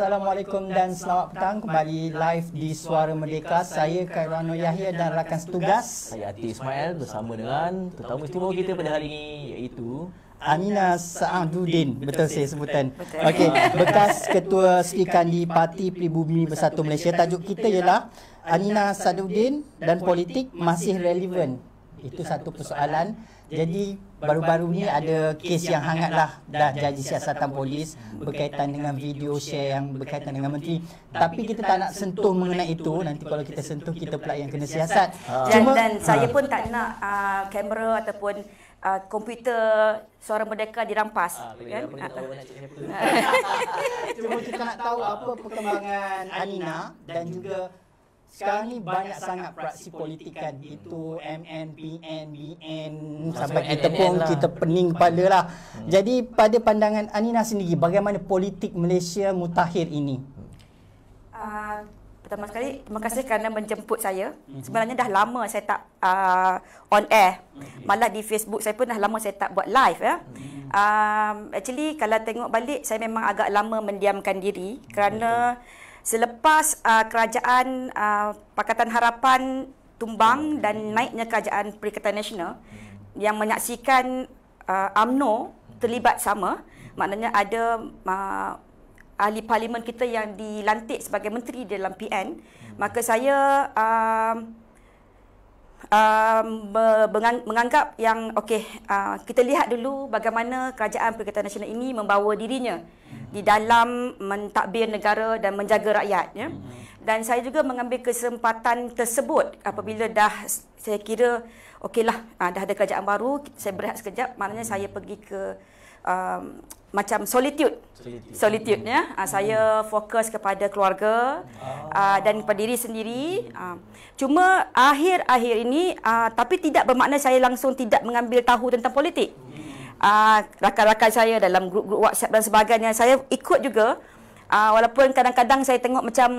Assalamualaikum dan selamat petang. Kembali live di Suara Merdeka. Saya Khairul Yahya dan rakan setugas saya Ati Ismail bersama dengan tetamu istimewa kita pada hari ini, iaitu Aminah Saaduddin. Betul saya sebutan. Okey, bekas Ketua Sudikan di Parti Pribumi Bersatu Malaysia. Tajuk kita ialah Aminah Saaduddin dan politik masih relevan. Itu satu persoalan. Jadi baru-baru ni ada kes yang hangatlah dah jadi siasatan polis berkaitan dengan video share yang berkaitan dengan menteri. Tapi kita tak nak sentuh mengenai itu. Nanti kalau kita sentuh kita pula yang kena siasat. Dan saya pun tak nak kamera ataupun komputer Suara Merdeka dirampas. Kan? Cuma kita nak tahu apa perkembangan Aminah dan juga sekarang ni banyak sangat praksi politikan. Itu MN, PN, BN sampai kita pun kita pening kepala lah. Jadi pada pandangan Aminah sendiri, bagaimana politik Malaysia mutakhir ini? Pertama sekali, terima kasih kerana menjemput saya. Sebenarnya dah lama saya tak on air. Malah di Facebook saya pun dah lama saya tak buat live. Ya. Actually kalau tengok balik, saya memang agak lama mendiamkan diri kerana selepas kerajaan Pakatan Harapan tumbang dan naiknya kerajaan Perikatan Nasional yang menyaksikan UMNO terlibat sama, maknanya ada ahli parlimen kita yang dilantik sebagai menteri dalam PN, maka saya menganggap yang okey, kita lihat dulu bagaimana kerajaan Perikatan Nasional ini membawa dirinya di dalam mentadbir negara dan menjaga rakyat, ya. Dan saya juga mengambil kesempatan tersebut apabila dah saya kira okeylah, dah ada kerajaan baru, saya berehat sekejap, maknanya saya pergi ke macam solitude ya. Saya fokus kepada keluarga dan kepada diri sendiri. Cuma akhir-akhir ini tapi tidak bermakna saya langsung tidak mengambil tahu tentang politik. Rakan-rakan saya dalam grup-grup WhatsApp dan sebagainya, saya ikut juga. Walaupun kadang-kadang saya tengok macam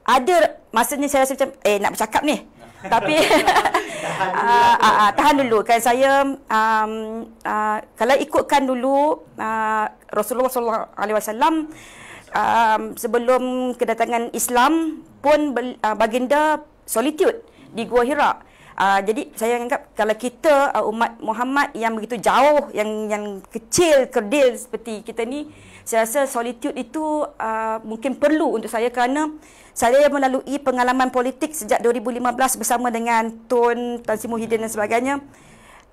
ada masanya saya rasa macam nak bercakap ni. Tapi tahan dulu kan. Saya kalau ikutkan dulu Rasulullah SAW sebelum kedatangan Islam pun baginda solitude di Gua Hira. Jadi saya anggap kalau kita umat Muhammad yang begitu jauh, yang kecil, kerdil seperti kita ni, saya rasa solitude itu mungkin perlu untuk saya kerana saya melalui pengalaman politik sejak 2015 bersama dengan Tun Sri Muhyiddin dan sebagainya,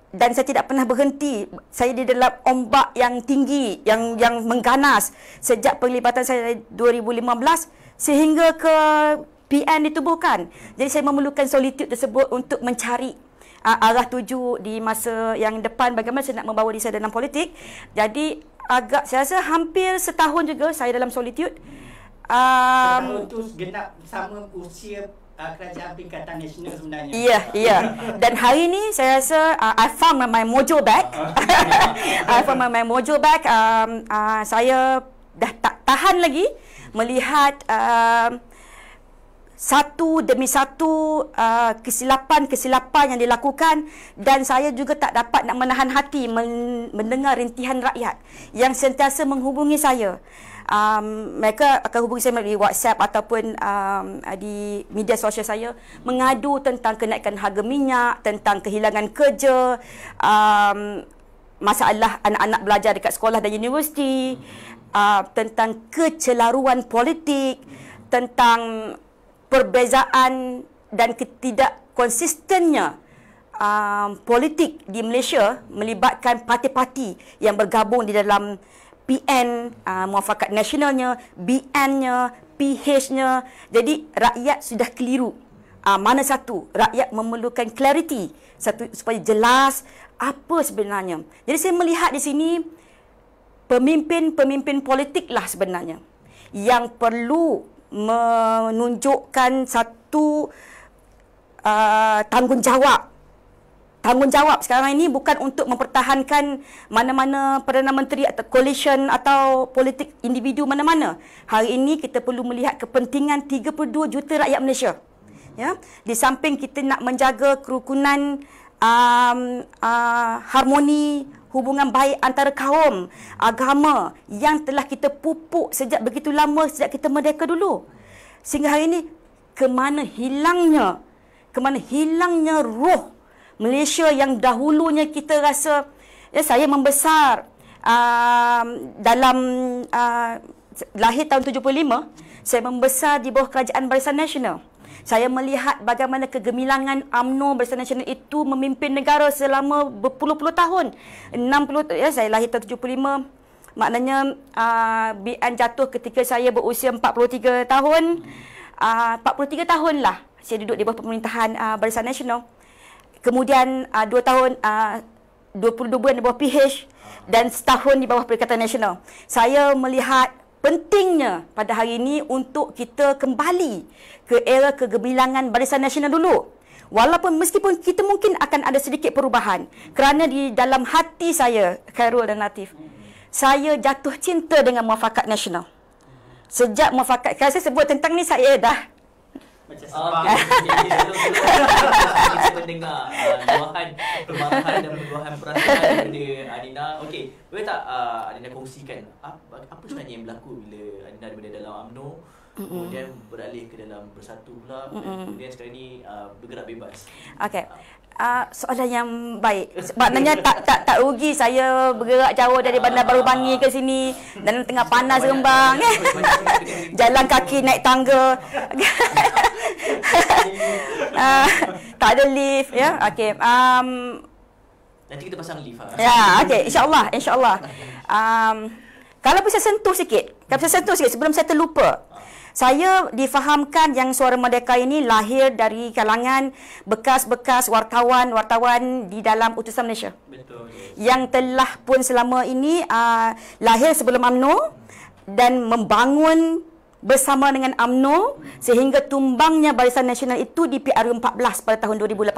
dan saya tidak pernah berhenti. Saya di dalam ombak yang tinggi, yang mengganas sejak penglibatan saya dari 2015 sehingga ke PN ditubuhkan. Jadi saya memerlukan solitude tersebut untuk mencari arah tuju di masa yang depan, bagaimana saya nak membawa diri saya dalam politik. Jadi saya rasa hampir setahun juga saya dalam solitude. Setahun itu genap sama usia kerajaan Perikatan Nasional sebenarnya. Ya. Dan hari ini saya rasa I found my mojo back. I found my mojo back. Saya dah tak tahan lagi melihat satu demi satu kesilapan yang dilakukan, dan saya juga tak dapat nak menahan hati mendengar rintihan rakyat yang sentiasa menghubungi saya. Mereka akan hubungi saya melalui WhatsApp ataupun di media sosial saya, mengadu tentang kenaikan harga minyak, tentang kehilangan kerja, masalah anak-anak belajar dekat sekolah dan universiti, tentang kecelaruan politik, tentang perbezaan dan ketidakkonsistennya politik di Malaysia melibatkan parti-parti yang bergabung di dalam PN, Muafakat Nasionalnya, BN-nya, PH-nya. Jadi rakyat sudah keliru. Mana satu? Rakyat memerlukan clarity, satu supaya jelas apa sebenarnya. Jadi saya melihat di sini pemimpin-pemimpin politik lah sebenarnya yang perlu menunjukkan satu tanggungjawab. Tanggungjawab sekarang ini bukan untuk mempertahankan mana-mana Perdana Menteri atau coalition atau politik individu mana-mana. Hari ini kita perlu melihat kepentingan 32 juta rakyat Malaysia. Ya, di samping kita nak menjaga kerukunan, harmoni hubungan baik antara kaum, agama yang telah kita pupuk sejak begitu lama, sejak kita merdeka dulu. Sehingga hari ini, kemana hilangnya roh Malaysia yang dahulunya kita rasa, saya membesar dalam lahir tahun 75, saya membesar di bawah kerajaan Barisan Nasional. Saya melihat bagaimana kegemilangan UMNO Barisan Nasional itu memimpin negara selama berpuluh-puluh tahun. 60, saya lahir tahun 75. Maknanya BN jatuh ketika saya berusia 43 tahun. 43 tahun lah saya duduk di bawah pemerintahan Barisan Nasional. Kemudian 2 tahun, 22 bulan di bawah PH dan setahun di bawah Perikatan Nasional. Saya melihat pentingnya pada hari ini untuk kita kembali ke era kegemilangan Barisan Nasional dulu. Meskipun kita mungkin akan ada sedikit perubahan. Kerana di dalam hati saya, Khairul dan Latif, saya jatuh cinta dengan Muafakat Nasional. Sejak Muafakat, kalau saya sebut tentang ni, saya dah kita mendengar luahan permarahan dan luahan perasaan daripada Adina. Okey, boleh tak Adina kongsikan apa sebenarnya yang berlaku bila Adina daripada dalam UMNO kemudian beralih ke dalam Bersatu pula, kemudian sekarang ni bergerak bebas. Okey. Soalan yang baik. Maknanya tak rugi saya bergerak jauh dari Bandar Baru Bangi ke sini dan tengah panas Rembang. Jalan kaki naik tangga. Tak ada lift ya. Okey. Nanti kita pasang lift. Ya, okey, insya-Allah. Kalau bisa sentuh sikit sebelum saya terlupa. Saya difahamkan yang Suara Merdeka ini lahir dari kalangan bekas-bekas wartawan di dalam Utusan Malaysia. Betul. Yang telah pun selama ini lahir sebelum UMNO dan membangun bersama dengan UMNO sehingga tumbangnya Barisan Nasional itu di PRU 14 pada tahun 2018.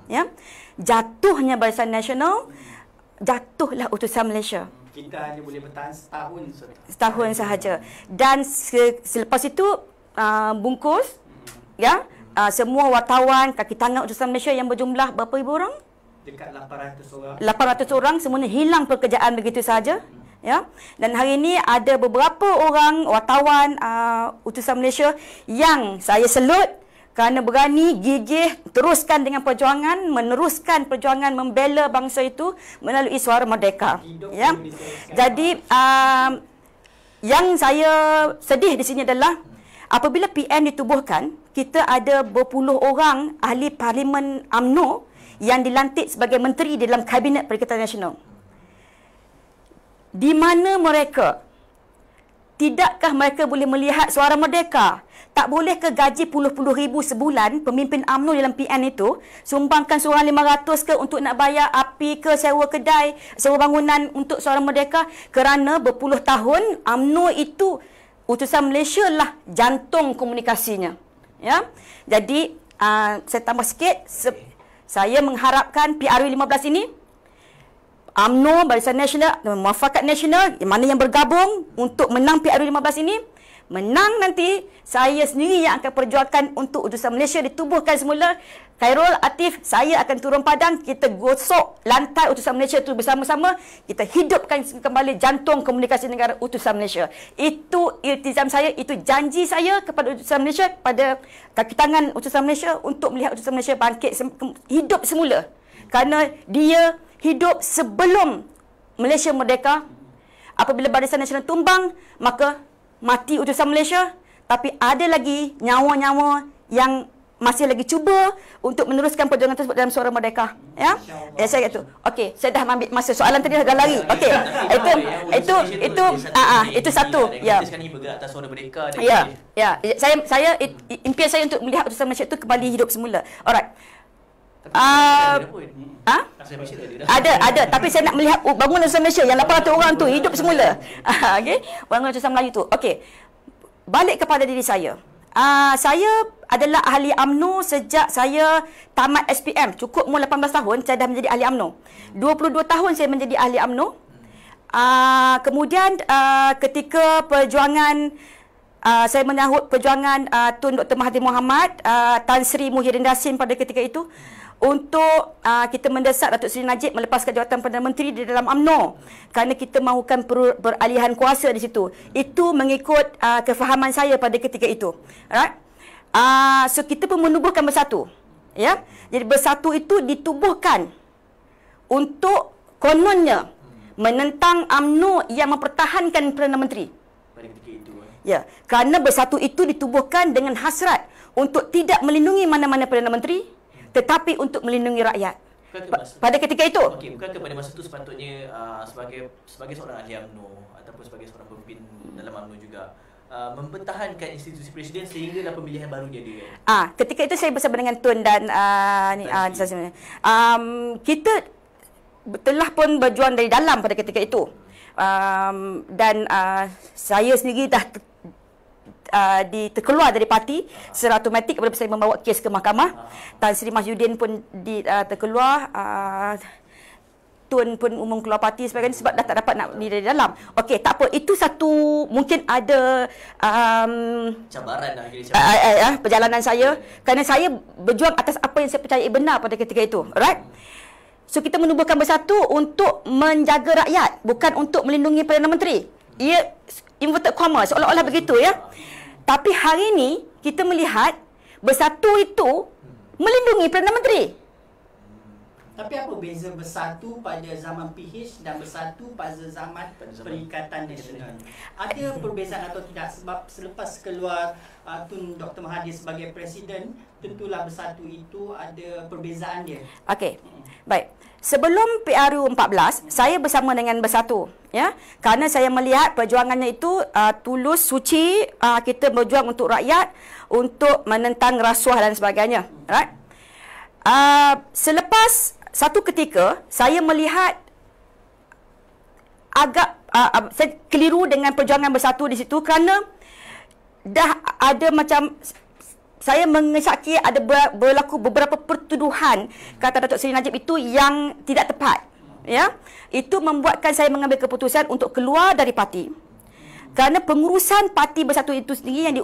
Ya. Jatuhnya Barisan Nasional, jatuhlah Utusan Malaysia. Kita hanya boleh bertahan setahun sahaja. Dan selepas itu bungkus ya, semua wartawan kaki tangan Utusan Malaysia yang berjumlah berapa ribu orang? Dekat 800 orang. 800 orang semuanya hilang pekerjaan begitu saja. Ya. Dan hari ini ada beberapa orang wartawan Utusan Malaysia yang saya selut kerana berani, gigih, teruskan dengan perjuangan, meneruskan perjuangan membela bangsa itu melalui Suara Merdeka. Ya. Jadi, yang saya sedih di sini adalah apabila PN ditubuhkan, kita ada berpuluh orang ahli Parlimen UMNO yang dilantik sebagai menteri di dalam Kabinet Perikatan Nasional. Di mana mereka? Tidakkah mereka boleh melihat Suara Merdeka? Tak boleh ke gaji puluh-puluh ribu sebulan pemimpin UMNO dalam PN itu sumbangkan seorang 500 ke untuk nak bayar api ke, sewa kedai, sewa bangunan untuk Suara Merdeka? Kerana berpuluh tahun UMNO itu Utusan Malaysia lah jantung komunikasinya. Ya. Jadi saya tambah sikit, saya mengharapkan PRU 15 ini UMNO, Barisan Nasional, Muafakat Nasional, mana yang bergabung untuk menang PRU 15 ini, menang nanti, saya sendiri yang akan perjuangkan untuk Utusan Malaysia ditubuhkan semula. Khairul, Atif, saya akan turun padang, kita gosok lantai Utusan Malaysia itu bersama-sama, kita hidupkan kembali jantung komunikasi negara Utusan Malaysia. Itu iltizam saya, itu janji saya kepada Utusan Malaysia, pada kaki tangan Utusan Malaysia untuk melihat Utusan Malaysia bangkit, hidup semula. Kerana dia hidup sebelum Malaysia merdeka. Apabila Barisan Nasional tumbang, maka mati Utusan Malaysia. Tapi ada lagi nyawa-nyawa yang masih lagi cuba untuk meneruskan perjuangan tersebut dalam Suara Merdeka. Ya, saya kata. Okey, saya dah ambil masa soalan tadi dah lari. Okey, itu satu. Ya. Kita sekarang ni bergerak atas Suara Merdeka. Ya, saya impian saya untuk melihat Utusan Malaysia itu kembali hidup semula. Alright. Ada, tapi saya nak melihat bangunan Utusan Malaysia yang 800 orang tu hidup semula. Okey, bangunan Utusan Melayu tu. Okey. Balik kepada diri saya. Saya adalah ahli UMNO sejak saya tamat SPM. Cukup umur 18 tahun saya dah menjadi ahli UMNO. 22 tahun saya menjadi ahli UMNO. Kemudian ketika perjuangan saya menyahut perjuangan Tun Dr. Mahathir Mohamad, Tan Sri Muhyiddin Yassin pada ketika itu, untuk kita mendesak Datuk Seri Najib melepaskan jawatan Perdana Menteri di dalam UMNO kerana kita mahukan peralihan kuasa di situ. Itu mengikut kefahaman saya pada ketika itu. Alright? So kita pun menubuhkan Bersatu. Ya. Jadi Bersatu itu ditubuhkan untuk kononnya menentang UMNO yang mempertahankan Perdana Menteri. Pada ketika itu. Ya, kerana Bersatu itu ditubuhkan dengan hasrat untuk tidak melindungi mana-mana Perdana Menteri, tetapi untuk melindungi rakyat. Pada ketika itu. Okey, bukankah pada masa itu sepatutnya sebagai seorang ahli UMNO ataupun sebagai seorang pemimpin dalam UMNO juga mempertahankan institusi presiden sehinggalah pemilihan barunya dia. Ketika itu saya bersama dengan Tun dan kita telah pun berjuang dari dalam pada ketika itu. Dan saya sendiri dah terkeluar dari parti secara automatik apabila saya membawa kes ke mahkamah. Tan Sri Mahyudin pun terkeluar, Tun pun umum keluar parti sebagainya sebab dah tak dapat nak di dalam. Okey, tak apa, itu satu mungkin ada cabaran perjalanan saya kerana saya berjuang atas apa yang saya percayai benar pada ketika itu. Alright? So kita menubuhkan Bersatu untuk menjaga rakyat, bukan untuk melindungi Perdana Menteri. Ia inverted comma, seolah-olah begitu ya. Tapi hari ini kita melihat Bersatu itu melindungi Perdana Menteri. Tapi apa beza Bersatu pada zaman PH dan Bersatu pada zaman Perikatan Nasional? Ada perbezaan atau tidak? Sebab selepas keluar Tun Dr. Mahathir sebagai Presiden, tentulah Bersatu itu ada perbezaan dia. Okey. Baik. Sebelum PRU 14, saya bersama dengan Bersatu, ya. Kerana saya melihat perjuangannya itu tulus, suci, kita berjuang untuk rakyat, untuk menentang rasuah dan sebagainya. Right? Selepas satu ketika saya melihat agak saya keliru dengan perjuangan Bersatu di situ kerana dah ada macam saya mengesyaki ada berlaku beberapa pertuduhan kata Datuk Seri Najib itu yang tidak tepat. Ya, itu membuatkan saya mengambil keputusan untuk keluar dari parti. Kerana pengurusan parti Bersatu itu sendiri yang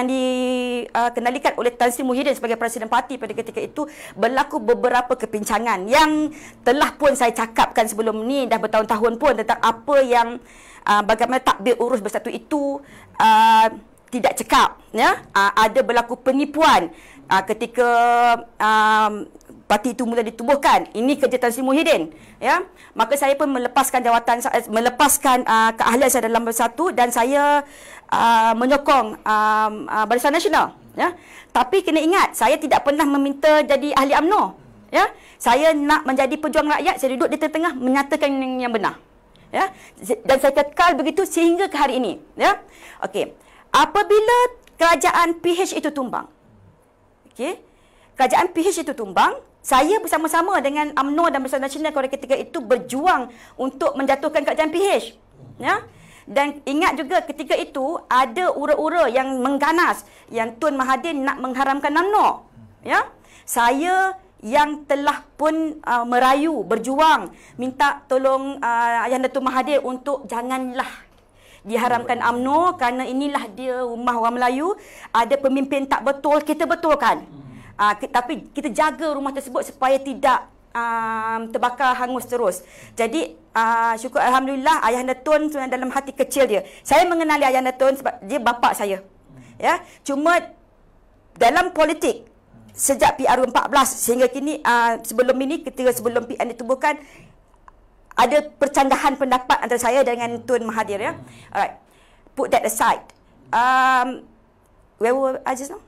dikendalikan oleh Tan Sri Muhyiddin sebagai Presiden parti pada ketika itu, berlaku beberapa kepincangan yang telah pun saya cakapkan sebelum ni dah bertahun-tahun pun tentang apa yang bagaimana takbir urus Bersatu itu tidak cekap, ya. Ada berlaku penipuan ketika parti itu mula ditubuhkan. Ini kerja Tan Sri Muhyiddin, ya. Maka saya pun melepaskan jawatan, melepaskan keahlian saya dalam Bersatu dan saya menyokong Barisan Nasional, ya. Tapi kena ingat, saya tidak pernah meminta jadi ahli UMNO, ya. Saya nak menjadi pejuang rakyat, saya duduk di tengah-tengah menyatakan yang benar, ya. Dan saya kekal begitu sehingga ke hari ini, ya. Okey. Apabila kerajaan PH itu tumbang, okey, kerajaan PH itu tumbang, saya bersama-sama dengan UMNO dan Barisan Nasional pada ketika itu berjuang untuk menjatuhkan kerajaan PH, ya. Dan ingat juga ketika itu ada ura-ura yang mengganas yang Tun Mahathir nak mengharamkan UMNO, ya. Saya yang telah pun merayu, berjuang, minta tolong Ayahanda Tun Mahathir untuk janganlah diharamkan UMNO kerana inilah dia rumah orang Melayu, ada pemimpin tak betul, kita betulkan. Tapi kita jaga rumah tersebut supaya tidak terbakar hangus terus. Jadi syukur Alhamdulillah Ayahanda Tun sebenarnya dalam hati kecil dia. Saya mengenali Ayahanda Tun sebab dia bapa saya. Ya, cuma dalam politik sejak PRU 14 sehingga kini sebelum ini ketika sebelum PN ditubuhkan ada percandahan pendapat antara saya dengan Tun Mahathir, ya. Alright. Put that aside. Where were I just now?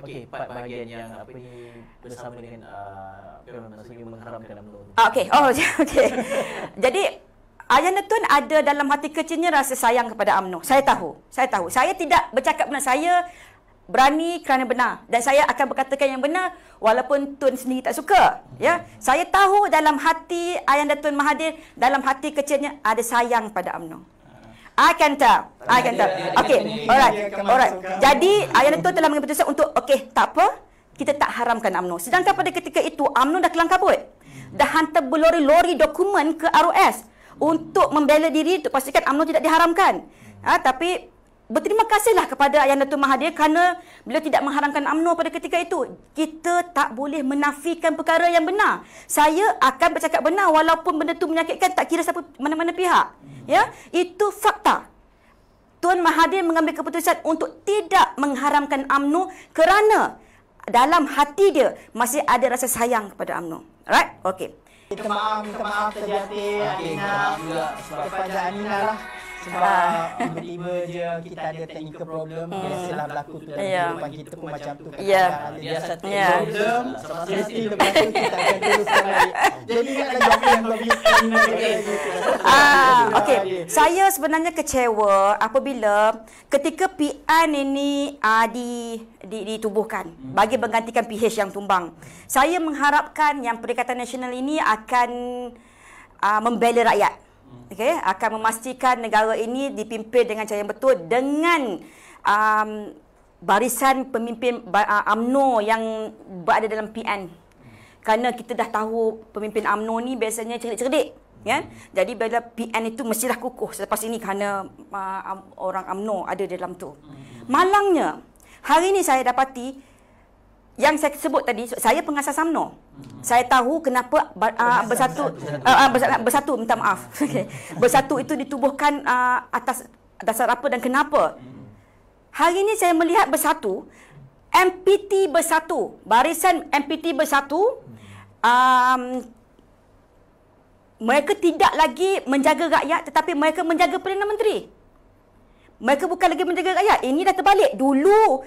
Okey, part bahagian yang apa ni bersama dengan maksudnya mengharamkan UMNO. Okey. Oh, okey. Jadi Ayahanda Tun ada dalam hati kecilnya rasa sayang kepada UMNO. Saya tahu. Saya tidak bercakap benar. Saya berani kerana benar dan saya akan berkatakan yang benar walaupun Tun sendiri tak suka, ya. Saya tahu dalam hati Ayahanda Tun Mahathir, dalam hati kecilnya ada sayang pada UMNO. I can tell. Okey, alright. Jadi Ayahanda Tun telah mengambil keputusan untuk okey, tak apa, kita tak haramkan UMNO. Sedangkan pada ketika itu UMNO dah kelang kabut. Dah hantar berlori-lori dokumen ke ROS untuk membela diri untuk pastikan UMNO tidak diharamkan. Tapi berterima kasihlah kepada Yang Datuk Mahathir kerana beliau tidak mengharamkan UMNO pada ketika itu. Kita tak boleh menafikan perkara yang benar. Saya akan bercakap benar walaupun benda tu menyakitkan, tak kira siapa mana-mana pihak. Ya, itu fakta. Tuan Mahathir mengambil keputusan untuk tidak mengharamkan UMNO kerana dalam hati dia masih ada rasa sayang kepada UMNO. Alright? Okey. Minta maaf tadi hati Anina kepada Anina lah. Sebab tiba-tiba je kita ada technical problem. Biasalah berlaku tu dalam kehidupan kita pun macam tu. Biasa problem. Mesti lepas tu kita akan teruskan lagi. Jadi ingatlah jawab yang lebih okey. Saya sebenarnya kecewa apabila ketika PN ini ditubuhkan bagi menggantikan PH yang tumbang. Saya mengharapkan yang Perikatan Nasional ini akan membela rakyat. Okay, akan memastikan negara ini dipimpin dengan cara yang betul dengan barisan pemimpin UMNO yang berada dalam PN. Kerana kita dah tahu pemimpin UMNO ni biasanya cerdik-cerdik, kan? Jadi bila PN itu mestilah kukuh selepas ini kerana orang UMNO ada dalam tu. Malangnya, hari ini saya dapati yang saya sebut tadi, saya pengasas UMNO. Saya tahu kenapa bersatu minta maaf. Okay. Bersatu itu ditubuhkan atas dasar apa dan kenapa. Hari ini saya melihat bersatu, MPT bersatu, barisan MPT bersatu, mereka tidak lagi menjaga rakyat tetapi mereka menjaga Perdana Menteri. Mereka bukan lagi menjaga rakyat. Ini dah terbalik. Dulu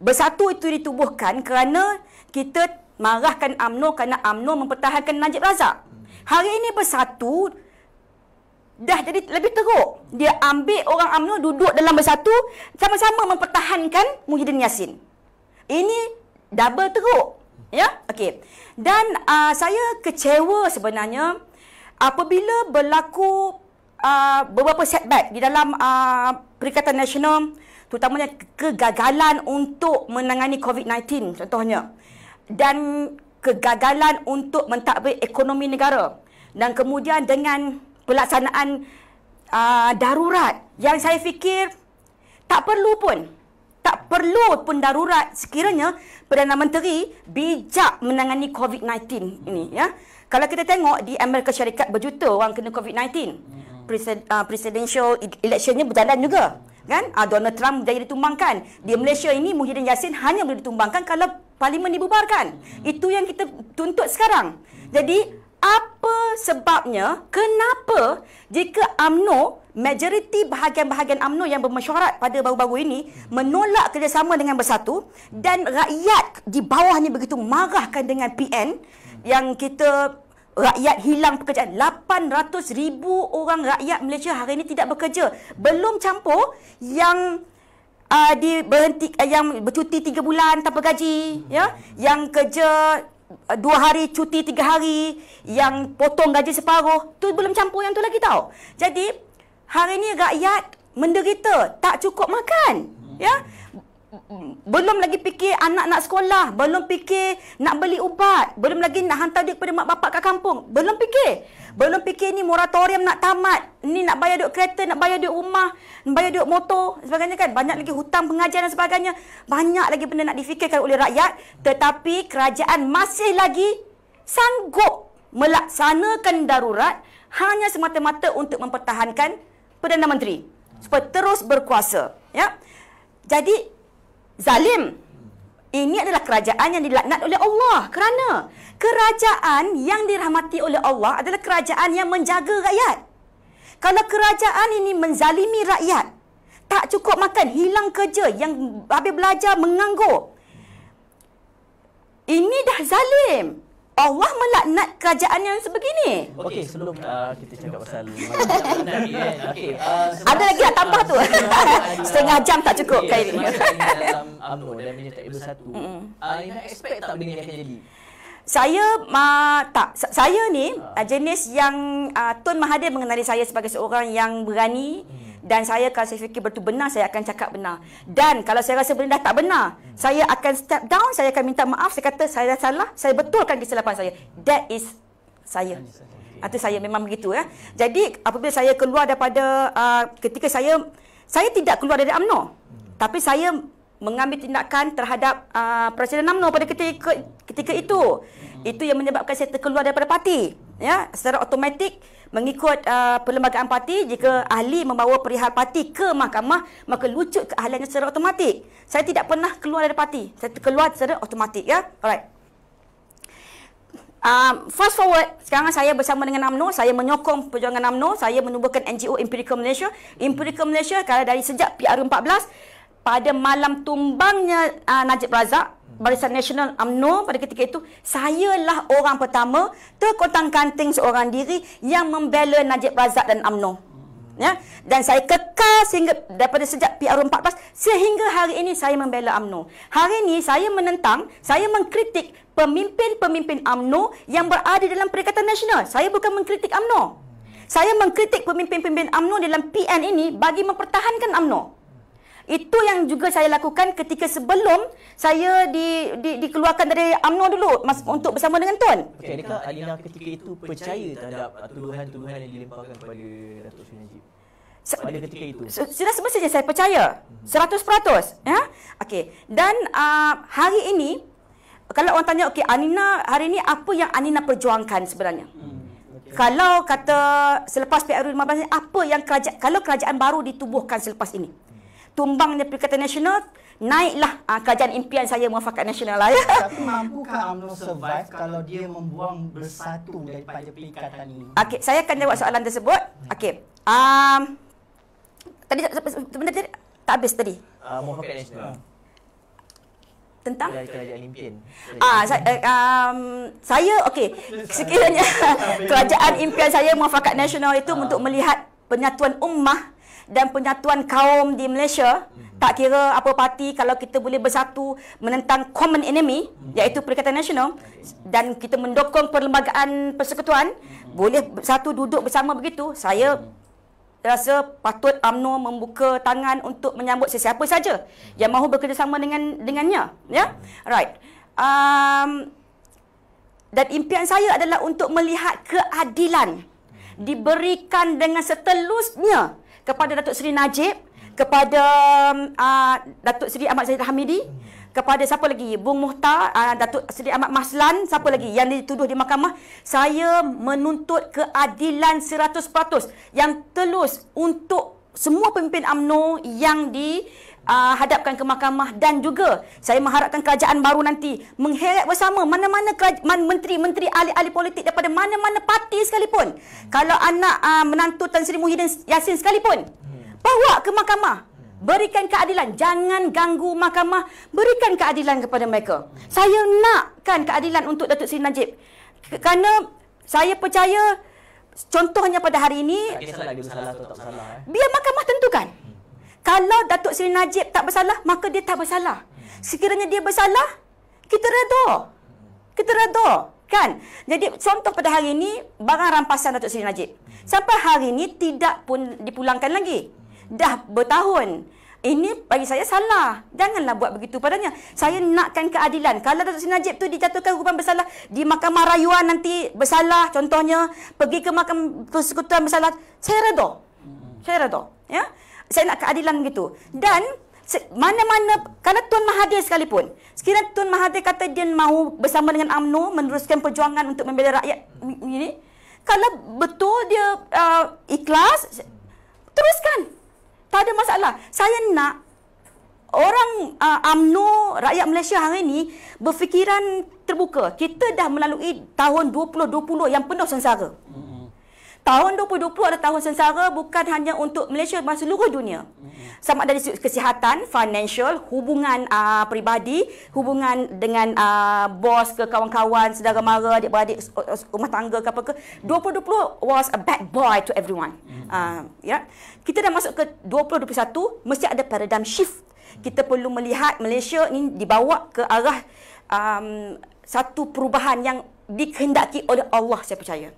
Bersatu itu ditubuhkan kerana kita marahkan UMNO kerana UMNO mempertahankan Najib Razak. Hari ini Bersatu dah jadi lebih teruk. Dia ambil orang UMNO duduk dalam Bersatu sama-sama mempertahankan Muhyiddin Yassin. Ini double teruk. Ya, okey. Dan saya kecewa sebenarnya apabila berlaku beberapa setback di dalam Perikatan Nasional, terutamanya kegagalan untuk menangani COVID-19 contohnya, dan kegagalan untuk mentadbir ekonomi negara, dan kemudian dengan pelaksanaan darurat yang saya fikir tak perlu pun darurat sekiranya Perdana Menteri bijak menangani COVID-19 ini, ya. Kalau kita tengok di Amerika Syarikat berjuta orang kena COVID-19. Presidential electionnya berjalan juga, kan? Donald Trump jadi ditumbangkan. Di Malaysia ini Muhyiddin Yassin hanya boleh ditumbangkan kalau parlimen dibubarkan. Itu yang kita tuntut sekarang. Jadi apa sebabnya, kenapa jika UMNO, majoriti bahagian-bahagian UMNO yang bermesyuarat pada baru-baru ini menolak kerjasama dengan Bersatu, dan rakyat di bawah ni begitu marahkan dengan PN yang kita rakyat hilang pekerjaan. 800,000 orang rakyat Malaysia hari ini tidak bekerja. Belum campur yang diberhenti, yang bercuti 3 bulan tanpa gaji, ya, yang kerja 2 hari cuti 3 hari, yang potong gaji separuh, tu belum campur yang tu lagi tau. Jadi hari ini rakyat menderita, tak cukup makan, ya. Belum lagi fikir anak nak sekolah, belum fikir nak beli ubat, belum lagi nak hantar duit kepada mak bapak kat kampung, belum fikir ni moratorium nak tamat, ni nak bayar duit kereta, nak bayar duit rumah, nak bayar duit motor sebagainya, kan. Banyak lagi hutang pengajian dan sebagainya. Banyak lagi benda nak difikirkan oleh rakyat, tetapi kerajaan masih lagi sanggup melaksanakan darurat hanya semata-mata untuk mempertahankan Perdana Menteri supaya terus berkuasa, ya. Jadi zalim. Ini adalah kerajaan yang dilaknat oleh Allah, kerana kerajaan yang dirahmati oleh Allah adalah kerajaan yang menjaga rakyat. Kalau kerajaan ini menzalimi rakyat, tak cukup makan, hilang kerja, yang habis belajar menganggur, ini dah zalim. Allah melaknat kerajaan yang sebegini. Okey, sebelum kita cakap pasal ada lagi nak tambah tu. Setengah jam tak cukup kali ni. Dalam UMNO dan menyertai Bersatu, Ina expect tak benda ni akan jadi? Saya saya ni jenis yang Tun Mahathir mengenali saya sebagai seorang yang berani, dan saya kalau saya fikir betul benar, saya akan cakap benar. Dan kalau saya rasa benda dah tak benar, saya akan step down, saya akan minta maaf, saya kata saya salah, saya betulkan kesilapan saya. That is saya. Itu saya memang begitu, ya. Jadi apabila saya keluar daripada ketika saya saya tidak keluar dari UMNO. Tapi saya mengambil tindakan terhadap Presiden UMNO pada ketika itu. Itu yang menyebabkan saya terkeluar daripada parti. Ya, secara automatik mengikut perlembagaan parti, jika ahli membawa perihal parti ke mahkamah, maka lucut keahliannya secara automatik. Saya tidak pernah keluar dari parti. Saya terkeluar secara automatik, ya. Alright. Fast forward, sekarang saya bersama dengan UMNO, saya menyokong perjuangan UMNO, saya menubuhkan NGO Empirical Malaysia. Empirical Malaysia kalau dari sejak PR14, pada malam tumbangnya Najib Razak, Barisan Nasional UMNO pada ketika itu, sayalah orang pertama terkontang-kanting seorang diri yang membela Najib Razak dan UMNO. Ya, dan saya kekal sehingga daripada sejak PR14 sehingga hari ini saya membela UMNO. Hari ini saya menentang, saya mengkritik pemimpin-pemimpin UMNO yang berada dalam Perikatan Nasional. Saya bukan mengkritik UMNO. Saya mengkritik pemimpin-pemimpin UMNO dalam PN ini bagi mempertahankan UMNO. Itu yang juga saya lakukan ketika sebelum saya dikeluarkan dari UMNO dulu untuk bersama dengan Tun. Okey, adakah Alina ketika itu percaya terhadap tuduhan-tuduhan yang dilemparkan kepada Datuk Seri Najib? Pada ketika itu? Sudah semestinya saya percaya 100%. Ya? Okey. Dan hari ini, kalau orang tanya, okey, Anina hari ini apa yang Anina perjuangkan sebenarnya? Okay. Kalau kata selepas PR15 ni, apa yang kalau kerajaan baru ditubuhkan selepas ini? Tumbangnya Perikatan Nasional, naiklah kerajaan impian saya Muafakat Nasional lah, ya. Tapi mampukah UMNO survive kalau dia membuang bersatu daripada perikatan ini? Okey, saya akan jawab soalan tersebut. Okey. Tadi sebenarnya tak habis tadi. Muafakat Nasional. Tentang kerajaan impian. Saya okey, sekiranya kerajaan impian saya Muafakat Nasional itu untuk melihat penyatuan ummah dan penyatuan kaum di Malaysia, tak kira apa parti, kalau kita boleh bersatu menentang common enemy, iaitu Perikatan Nasional, dan kita mendukung perlembagaan persekutuan, boleh bersatu duduk bersama begitu, saya rasa patut UMNO membuka tangan untuk menyambut sesiapa saja yang mahu bekerjasama dengannya, ya. Right. Dan impian saya adalah untuk melihat keadilan diberikan dengan setelusnya kepada Datuk Seri Najib, kepada Datuk Seri Ahmad Zahid Hamidi, kepada siapa lagi? Bung Muhtar, Datuk Seri Ahmad Maslan, siapa lagi yang dituduh di mahkamah. Saya menuntut keadilan 100% yang telus untuk semua pemimpin UMNO yang dihadapkan ke mahkamah, dan juga saya mengharapkan kerajaan baru nanti mengheret bersama mana-mana menteri-menteri, ahli-ahli politik daripada mana-mana parti sekalipun. Kalau anak menantu Tan Sri Muhyiddin Yassin sekalipun, bawa ke mahkamah. Berikan keadilan. Jangan ganggu mahkamah. Berikan keadilan kepada mereka. Saya nakkan keadilan untuk Datuk Seri Najib. Kerana saya percaya, contohnya pada hari ini, dia bersalah atau tak bersalah. Biar mahkamah tentukan. Kalau Datuk Seri Najib tak bersalah, maka dia tak bersalah. Sekiranya dia bersalah, kita redha. Kita redha. Kan? Jadi contoh pada hari ini, barang rampasan Datuk Seri Najib. Sampai hari ini tidak pun dipulangkan lagi. Dah bertahun. Ini bagi saya salah. Janganlah buat begitu padanya. Saya nakkan keadilan. Kalau Datuk Seri Najib tu dijatuhkan hukuman bersalah di Mahkamah Rayuan nanti bersalah, contohnya pergi ke Mahkamah Persekutuan bersalah, saya redha. Saya redha, ya. Saya nak keadilan begitu. Dan mana-mana, kalau Tuan Mahathir sekalipun, sekiranya Tuan Mahathir kata dia mahu bersama dengan UMNO meneruskan perjuangan untuk membela rakyat ini, kalau betul dia ikhlas, teruskan. Tak ada masalah. Saya nak orang UMNO, rakyat Malaysia hari ini berfikiran terbuka. Kita dah melalui tahun 2020 yang penuh sengsara. Tahun 2020 adalah tahun sengsara bukan hanya untuk Malaysia, masa seluruh dunia. Sama dari kesihatan, financial, hubungan peribadi, hubungan dengan bos ke kawan-kawan, saudara mara, adik-beradik, rumah tangga ke apa ke. 2020 was a bad boy to everyone. Ya. Kita dah masuk ke 2021, mesti ada paradigm shift. Kita perlu melihat Malaysia ini dibawa ke arah satu perubahan yang dikehendaki oleh Allah, saya percaya.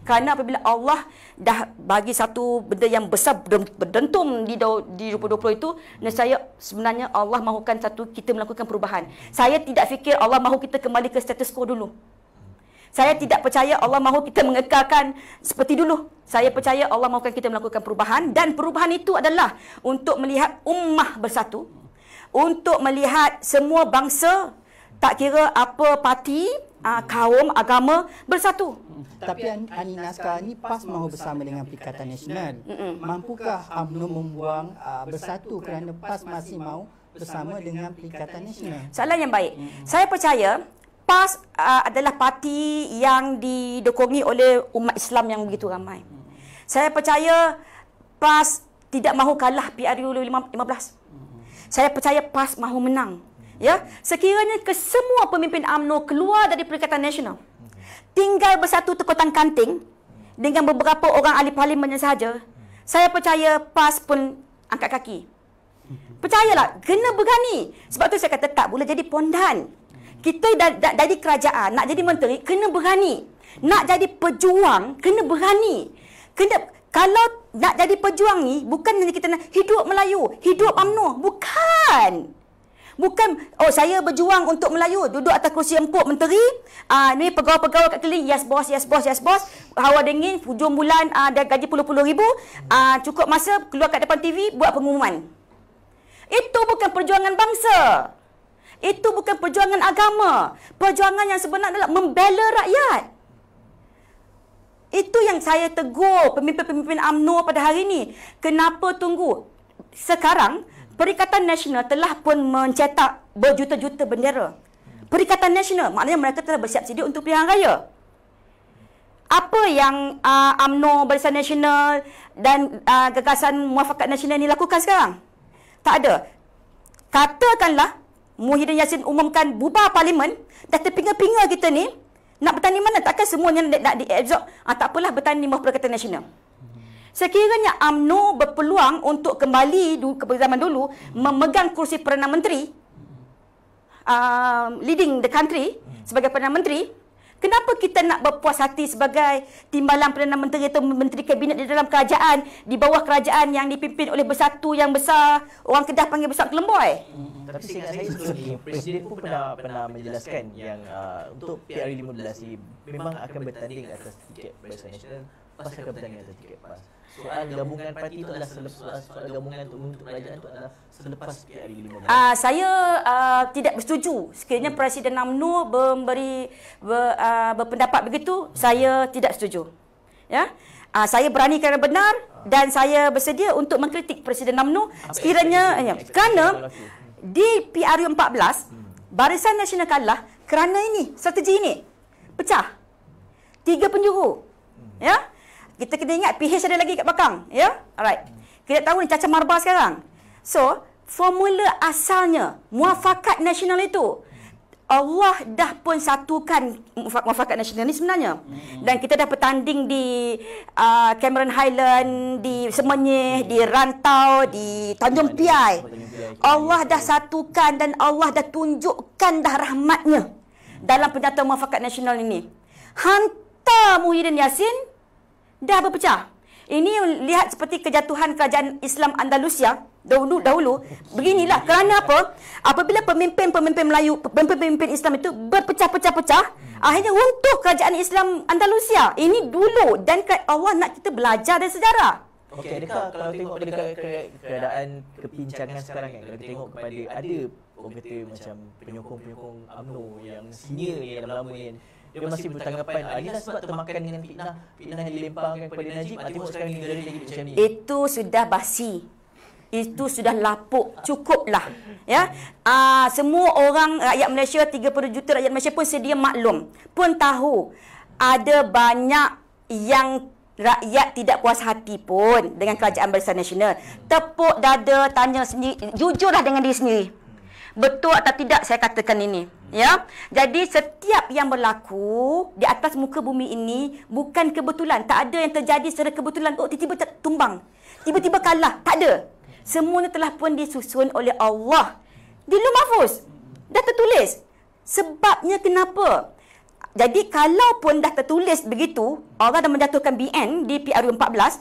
Kerana apabila Allah dah bagi satu benda yang besar berdentum di 2020 itu, nescaya sebenarnya Allah mahukan kita melakukan perubahan. Saya tidak fikir Allah mahu kita kembali ke status quo dulu. Saya tidak percaya Allah mahu kita mengekalkan seperti dulu. Saya percaya Allah mahukan kita melakukan perubahan, dan perubahan itu adalah untuk melihat ummah bersatu, untuk melihat semua bangsa, tak kira apa parti, kaum, agama, bersatu. Tapi Anina sekarang ni PAS mahu bersama dengan Perikatan Nasional. Mampukah UMNO membuang bersatu kerana PAS masih mahu bersama dengan Perikatan Nasional? Soalan yang baik. Saya percaya PAS adalah parti yang didokongi oleh umat Islam yang begitu ramai. Saya percaya PAS tidak mahu kalah PRU 15. Saya percaya PAS mahu menang. Ya, sekiranya semua pemimpin UMNO keluar dari Perikatan Nasional, tinggal bersatu tekutang kanting dengan beberapa orang ahli parlimennya sahaja, saya percaya PAS pun angkat kaki. Percayalah, kena berani. Sebab tu saya kata tak boleh jadi pondan. Kita dah jadi kerajaan, nak jadi menteri, kena berani. Nak jadi pejuang, kena berani. Kalau nak jadi pejuang ni, bukan hanya kita nak hidup Melayu, hidup UMNO. Bukan, saya berjuang untuk Melayu, duduk atas kursi empuk menteri, ni pegawai-pegawai kat keliling, yes boss, hawa dingin, hujung bulan dah gaji puluh-puluh ribu, cukup masa keluar kat depan TV, buat pengumuman. Itu bukan perjuangan bangsa. Itu bukan perjuangan agama. Perjuangan yang sebenar adalah membela rakyat. Itu yang saya tegur pemimpin-pemimpin UMNO pada hari ini. Kenapa tunggu? Sekarang, Perikatan Nasional telah pun mencetak berjuta-juta bendera. Perikatan Nasional, maknanya mereka telah bersiap sedia untuk pilihan raya. Apa yang UMNO, Barisan Nasional dan Gagasan Muafakat Nasional ini lakukan sekarang? Tak ada. Katakanlah Muhyiddin Yassin umumkan bubar parlimen, dah terpinga-pinga kita ni, nak bertanding mana? Takkan semuanya nak diabsorb? Tak apalah, bertanding di bawah Perikatan Nasional. Sekiranya UMNO berpeluang untuk kembali ke zaman dulu, memegang kursi Perdana Menteri, leading the country sebagai Perdana Menteri, kenapa kita nak berpuas hati sebagai timbalan Perdana Menteri atau Menteri Kabinet di dalam kerajaan, di bawah kerajaan yang dipimpin oleh bersatu yang besar, orang Kedah panggil besar Kelemboy? Tapi seingat saya sebelum ni, Presiden pun pernah menjelaskan yang untuk PRU 15 ni memang akan bertanding atas tiket Barisan Nasional, PAS akan bertanding atas tiket PAS. Soal gabungan parti itu adalah soal gabungan untuk membentuk kerajaan itu adalah selepas PRU 15. Saya tidak bersetuju. Sekiranya Presiden UMNO berpendapat begitu, saya tidak setuju. Ya, saya berani kerana benar dan saya bersedia untuk mengkritik Presiden UMNO sekiranya kerana di PRU 14 Barisan Nasional kalah kerana ini, strategi ini pecah. 3 penjuru. Ya. Kita kena ingat PH ada lagi kat belakang, ya? Alright. Kita tahu ni Caca Marbar sekarang. So, formula asalnya Muafakat Nasional itu Allah dah pun satukan Muafakat Nasional ni sebenarnya. Dan kita dah bertanding di Cameron Highland, di Semenyih, di Rantau, di Tanjung Piai. Allah dah satukan dan Allah dah tunjukkan dah rahmatnya dalam penyataan Muafakat Nasional ini. Hantar Muhyiddin Yassin dah berpecah. Ini lihat seperti kejatuhan kerajaan Islam Andalusia dahulu. Beginilah kerana apa? Apabila pemimpin-pemimpin Melayu, pemimpin Islam itu berpecah-pecah-pecah, akhirnya runtuh kerajaan Islam Andalusia. Ini dulu dan Allah nak kita belajar dari sejarah. Okey, adakah kalau tengok pada keadaan kepincangan sekarang kan, kalau kita tengok kepada ada orang kata macam penyokong-penyokong UMNO yang senior ni, yang lama ni, dia masih bertanggapan inilah sebab termakan dengan fitnah yang dilemparkan kepada Najib. Tengok sekarang ni negara jadi macam ni. Itu sudah basi. Itu sudah lapuk. Cukuplah. Ya. Semua orang rakyat Malaysia, 30 juta rakyat Malaysia pun sedia maklum. Pun tahu ada banyak yang rakyat tidak puas hati pun dengan kerajaan Barisan Nasional. Tepuk dada, tanya sendiri, jujurlah dengan diri sendiri. Betul atau tidak saya katakan ini, ya. Jadi setiap yang berlaku di atas muka bumi ini bukan kebetulan. Tak ada yang terjadi secara kebetulan. Oh, tiba-tiba tumbang, tiba-tiba kalah. Tak ada. Semuanya telah pun disusun oleh Allah di Lauh Mahfuz. Dah tertulis. Sebabnya kenapa? Jadi kalau pun dah tertulis begitu, Allah dah menjatuhkan BN di PRU 14.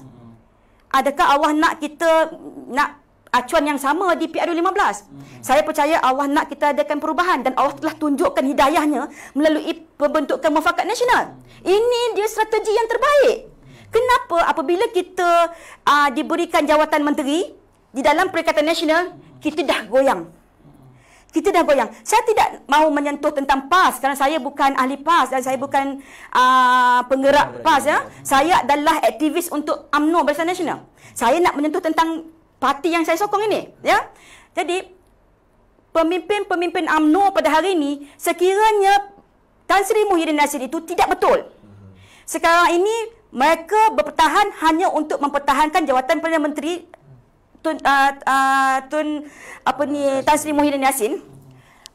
Adakah Allah nak kita nak acuan yang sama di PR15. Saya percaya Allah nak kita adakan perubahan dan Allah telah tunjukkan hidayahnya melalui pembentukan Muafakat Nasional. Ini dia strategi yang terbaik. Kenapa apabila kita diberikan jawatan menteri di dalam Perikatan Nasional, kita dah goyang. Kita dah goyang. Saya tidak mahu menyentuh tentang PAS kerana saya bukan ahli PAS dan saya bukan penggerak PAS. Ya. Saya adalah aktivis untuk UMNO Barisan Nasional. Saya nak menyentuh tentang parti yang saya sokong ini. Ya. Jadi, pemimpin-pemimpin UMNO pada hari ini, sekiranya Tan Sri Muhyiddin Yassin itu tidak betul. Sekarang ini, mereka berpertahan hanya untuk mempertahankan jawatan Perdana Menteri Tan Sri Muhyiddin Yassin.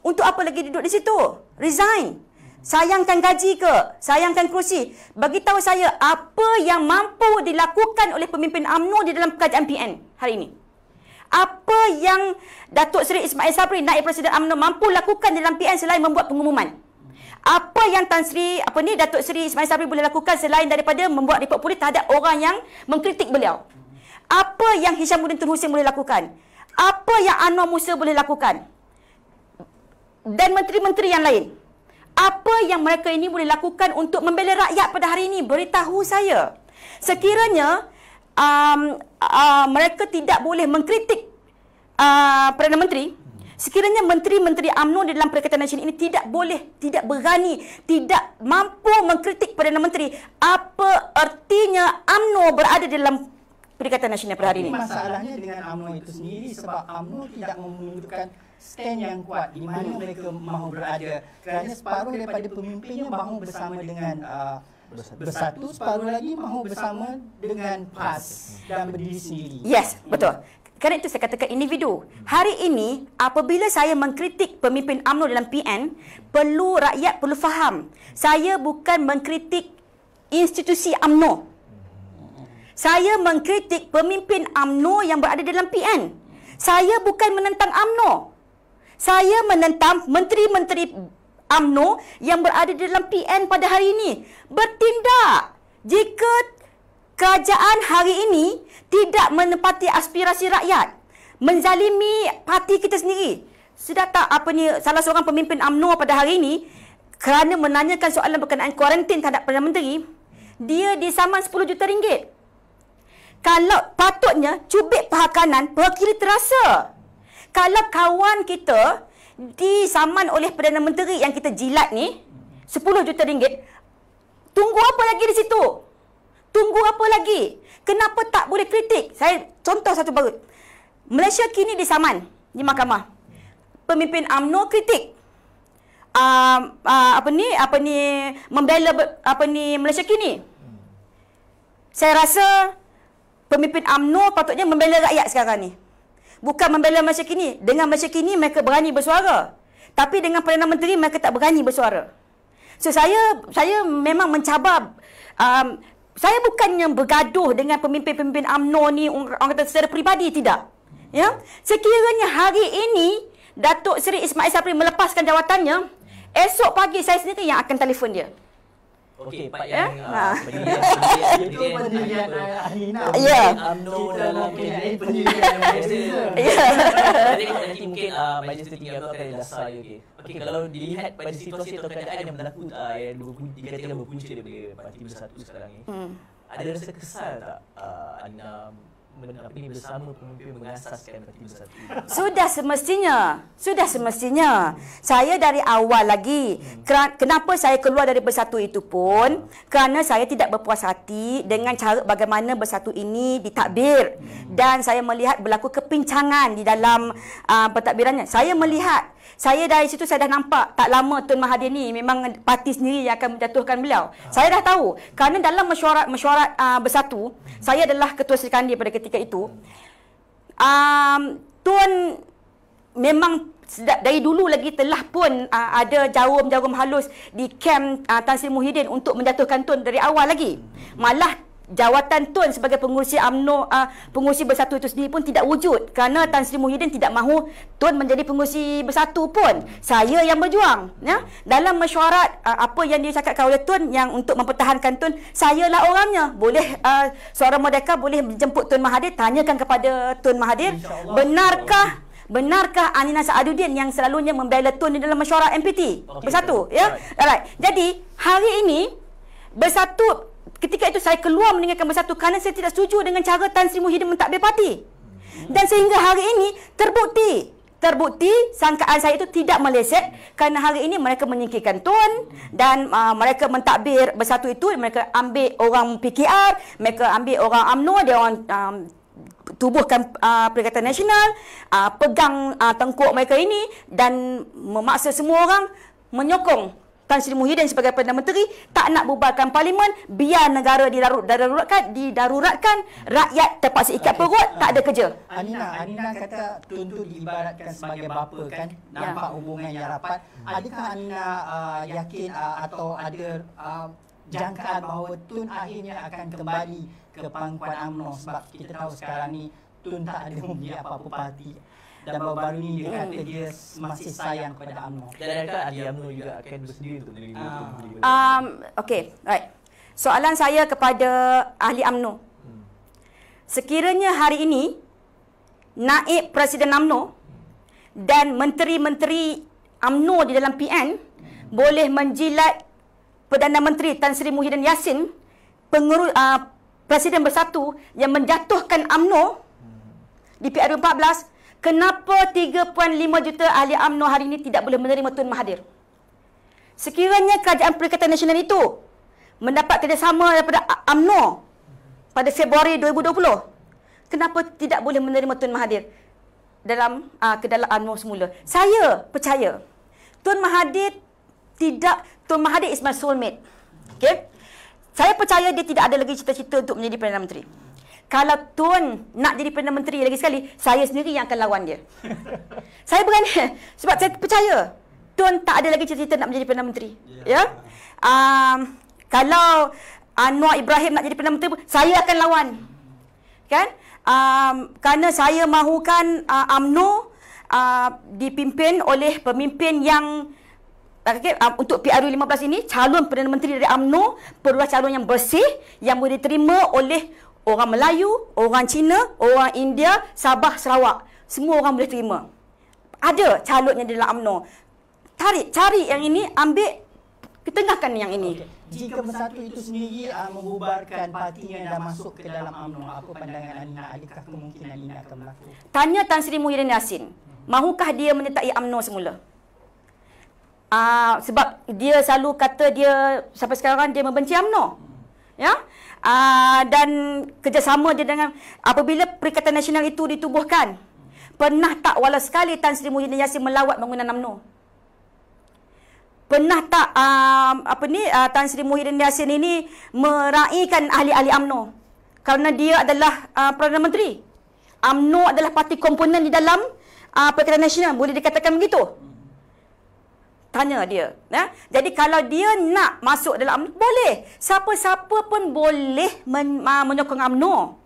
Untuk apa lagi duduk di situ? Resign. Sayangkan gaji ke? Sayangkan kerusi? Bagi tahu saya apa yang mampu dilakukan oleh pemimpin UMNO di dalam kerajaan PN hari ini. Apa yang Datuk Seri Ismail Sabri, Naib Presiden UMNO mampu lakukan dalam PN selain membuat pengumuman? Apa yang Datuk Seri Ismail Sabri boleh lakukan selain daripada membuat report polis terhadap orang yang mengkritik beliau? Apa yang Hishamuddin Tun Hussein boleh lakukan? Apa yang Anwar Musa boleh lakukan? Dan menteri-menteri yang lain. Apa yang mereka ini boleh lakukan untuk membela rakyat pada hari ini? Beritahu saya. Sekiranya mereka tidak boleh mengkritik Perdana Menteri, sekiranya menteri-menteri UMNO di dalam Perikatan Nasional ini tidak boleh, tidak berani, tidak mampu mengkritik Perdana Menteri, apa artinya UMNO berada di dalam Perikatan Nasional pada hari ini? Masalahnya dengan UMNO itu sendiri sebab UMNO tidak menunjukkan stand yang kuat di mana mereka mahu berada. Kerana separuh daripada pemimpinnya mahu bersama dengan Bersatu, separuh lagi mahu bersama dengan PAS dan berdiri sendiri. Yes, betul. Kerana itu saya katakan individu. Hari ini apabila saya mengkritik pemimpin UMNO dalam PN, rakyat perlu faham. Saya bukan mengkritik institusi UMNO. Saya mengkritik pemimpin UMNO yang berada dalam PN. Saya bukan menentang UMNO. Saya menentang menteri-menteri UMNO yang berada dalam PN pada hari ini. Bertindak. Jika kerajaan hari ini tidak menepati aspirasi rakyat, menzalimi parti kita sendiri. Sudah tak salah seorang pemimpin UMNO pada hari ini kerana menanyakan soalan berkenaan kuarantin terhadap Perdana Menteri, dia disaman 10 juta ringgit. Kalau patutnya cubit paha kanan, paha kiri terasa. Kalau kawan kita disaman oleh Perdana Menteri yang kita jilat ni 10 juta ringgit, tunggu apa lagi di situ? Tunggu apa lagi? Kenapa tak boleh kritik? Saya contoh satu baru. Malaysia kini disaman di mahkamah. Pemimpin UMNO kritik. Membela Malaysia kini. Saya rasa pemimpin UMNO patutnya membela rakyat sekarang ni. Bukan membela Malaysia kini. Dengan Malaysia kini mereka berani bersuara. Tapi dengan Perdana Menteri mereka tak berani bersuara. So saya memang mencabar. Saya bukannya bergaduh dengan pemimpin-pemimpin UMNO ni orang kata secara peribadi, tidak. Ya, sekiranya hari ini Datuk Seri Ismail Sabri melepaskan jawatannya, esok pagi saya sendiri yang akan telefon dia. Okey, Pak yang Itu pendirian Alina. Ya. UMNO dalam pendirian. Jadi nanti mungkin Majlis Tertinggi UMNO akan dasar. Okey, kalau dilihat pada situasi atau keadaan yang berlaku yang dikatakan berpunca daripada Parti Bersatu sekarang ni, ada rasa kesal tak Alina bersama pemimpin mengasaskan Parti Bersatu? Sudah semestinya. Saya dari awal lagi. Kenapa saya keluar dari Bersatu itu pun kerana saya tidak berpuas hati dengan cara bagaimana Bersatu ini ditadbir. Dan saya melihat berlaku kepincangan di dalam pentadbirannya. Saya dari situ saya dah nampak tak lama Tun Mahathir ni memang parti sendiri yang akan menjatuhkan beliau. Saya dah tahu kerana dalam mesyuarat Bersatu, saya adalah ketua Serikandi pada ketika itu. Tun memang dari dulu lagi telah pun ada jarum-jarum halus di kem Tan Sri Muhyiddin untuk menjatuhkan Tun dari awal lagi. Malah jawatan Tun sebagai pengurusi UMNO, pengurusi bersatu itu sendiri pun tidak wujud kerana Tan Sri Muhyiddin tidak mahu Tun menjadi pengurusi bersatu pun. Saya yang berjuang, ya. Dalam mesyuarat apa yang dicakapkan oleh Tun yang untuk mempertahankan Tun, saya lah orangnya. Boleh Suara Merdeka boleh menjemput Tun Mahathir, tanyakan kepada Tun Mahathir, benarkah Anina Saaduddin yang selalunya membela Tun di dalam mesyuarat MPT bersatu, ya. Alright. Jadi hari ini bersatu. Ketika itu saya keluar meninggalkan bersatu kerana saya tidak setuju dengan cara Tan Sri Muhyiddin mentadbir parti. Dan sehingga hari ini terbukti sangkaan saya itu tidak meleset kerana hari ini mereka menyingkirkan Tun dan mereka mentadbir bersatu itu, mereka ambil orang PKR, mereka ambil orang UMNO, dia orang tubuhkan Perikatan Nasional, pegang tengkuk mereka ini dan memaksa semua orang menyokong Tan Sri Muhyiddin sebagai Perdana Menteri, tak nak bubarkan parlimen, biar negara didaruratkan, rakyat terpaksa ikat perut, tak ada kerja. Anina kata Tun tu diibaratkan sebagai bapa kan, nampak hubungan yang rapat. Adakah Anina yakin atau ada jangkaan bahawa Tun akhirnya akan kembali ke pangkuan UMNO, sebab kita tahu sekarang ni Tun tak ada memilih apa-apa parti. Dan baru-baru ni dia kata dia masih sayang kepada UMNO. Dan adakah ahli UMNO juga akan bersedia untuk menerima? Okey, right. Soalan saya kepada ahli UMNO. Sekiranya hari ini naib Presiden UMNO dan menteri-menteri UMNO di dalam PN boleh menjilat Perdana Menteri Tan Sri Muhyiddin Yassin, Presiden Bersatu yang menjatuhkan UMNO di PRU 14, kenapa 3.5 juta ahli UMNO hari ini tidak boleh menerima Tun Mahathir? Sekiranya Kerajaan Perikatan Nasional itu mendapat kerjasama daripada UMNO pada Februari 2020, kenapa tidak boleh menerima Tun Mahathir ke dalam UMNO semula? Saya percaya Tun Mahathir is my soulmate. Okay? Saya percaya dia tidak ada lagi cita-cita untuk menjadi Perdana Menteri. Kalau Tun nak jadi Perdana Menteri lagi sekali, saya sendiri yang akan lawan dia. Saya berani. Sebab saya percaya Tun tak ada lagi cita-cita nak menjadi Perdana Menteri. Ya. Kalau Anwar Ibrahim nak jadi Perdana Menteri, saya akan lawan. Kan? Kerana saya mahukan UMNO dipimpin oleh pemimpin yang untuk PRU 15 ini, calon Perdana Menteri dari UMNO perlulah calon yang bersih, yang boleh diterima oleh orang Melayu, orang Cina, orang India, Sabah, Sarawak. Semua orang boleh terima. Ada calonnya di dalam UMNO. Cari yang ini, ambil, ketengahkan yang ini. Jika Bersatu itu sendiri membubarkan partinya dan masuk ke dalam UMNO, apa pandangan Anina? Adakah kemungkinan ini akan berlaku? Tanya Tan Sri Muhyiddin Yassin, mahukah dia menyertai UMNO semula? Sebab dia selalu kata dia sampai sekarang dia membenci UMNO. Ya? Dan kerjasama dia dengan apabila Perikatan Nasional itu ditubuhkan, pernah tak walau sekali Tan Sri Muhyiddin Yassin melawat bangunan UMNO? Pernah tak Tan Sri Muhyiddin Yassin ini meraihkan ahli-ahli UMNO? Kerana dia adalah Perdana Menteri. UMNO adalah parti komponen di dalam Perikatan Nasional, boleh dikatakan begitu? Tanya dia. Ya? Jadi kalau dia nak masuk dalam UMNO, boleh. Siapa-siapa pun boleh menyokong UMNO.